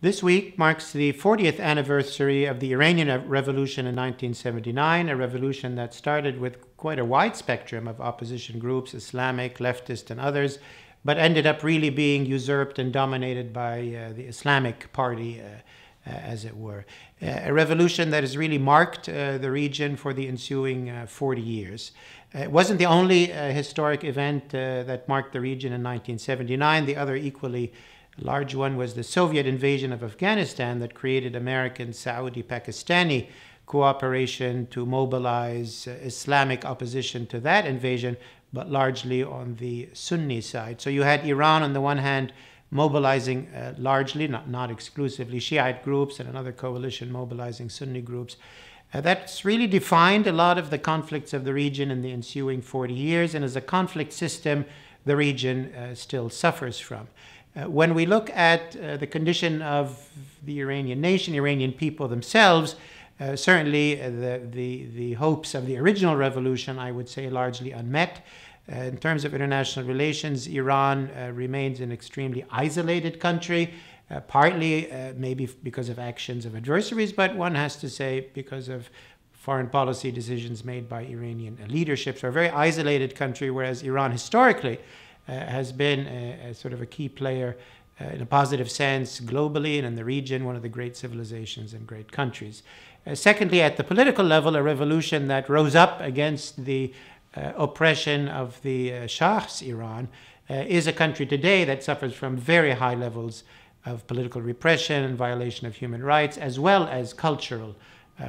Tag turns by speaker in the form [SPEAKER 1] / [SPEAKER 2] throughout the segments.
[SPEAKER 1] This week marks the 40th anniversary of the Iranian Revolution in 1979, a revolution that started with quite a wide spectrum of opposition groups, Islamic, leftist, and others, but ended up really being usurped and dominated by the Islamic Party, as it were. A revolution that has really marked the region for the ensuing 40 years. It wasn't the only historic event that marked the region in 1979. The other equally large one was the Soviet invasion of Afghanistan that created American, Saudi, Pakistani cooperation to mobilize Islamic opposition to that invasion, but largely on the Sunni side. So you had Iran on the one hand mobilizing largely, not exclusively, Shiite groups, and another coalition mobilizing Sunni groups. That's really defined a lot of the conflicts of the region in the ensuing 40 years, and as a conflict system, the region still suffers from. When we look at the condition of the Iranian nation, Iranian people themselves, certainly the hopes of the original revolution, I would say, largely unmet. In terms of international relations, Iran remains an extremely isolated country, partly maybe because of actions of adversaries, but one has to say because of foreign policy decisions made by Iranian leadership. So a very isolated country, whereas Iran historically has been a sort of a key player in a positive sense globally and in the region, one of the great civilizations and great countries. Secondly, at the political level, a revolution that rose up against the oppression of the Shah's Iran is a country today that suffers from very high levels of political repression and violation of human rights, as well as cultural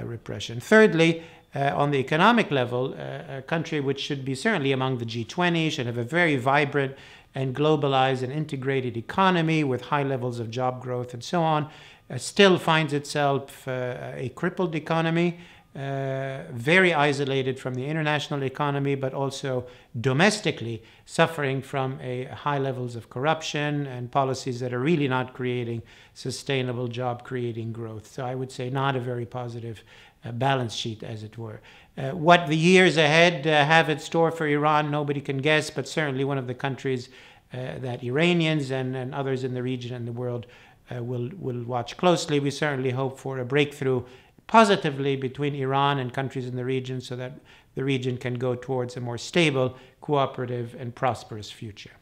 [SPEAKER 1] repression. Thirdly, on the economic level, a country which should be certainly among the G20, should have a very vibrant and globalized and integrated economy with high levels of job growth and so on, still finds itself a crippled economy, very isolated from the international economy, but also domestically suffering from high levels of corruption and policies that are really not creating sustainable job-creating growth. So I would say not a very positive balance sheet, as it were. What the years ahead have in store for Iran, nobody can guess, but certainly one of the countries that Iranians and others in the region and the world will watch closely. We certainly hope for a breakthrough positively between Iran and countries in the region so that the region can go towards a more stable, cooperative, and prosperous future.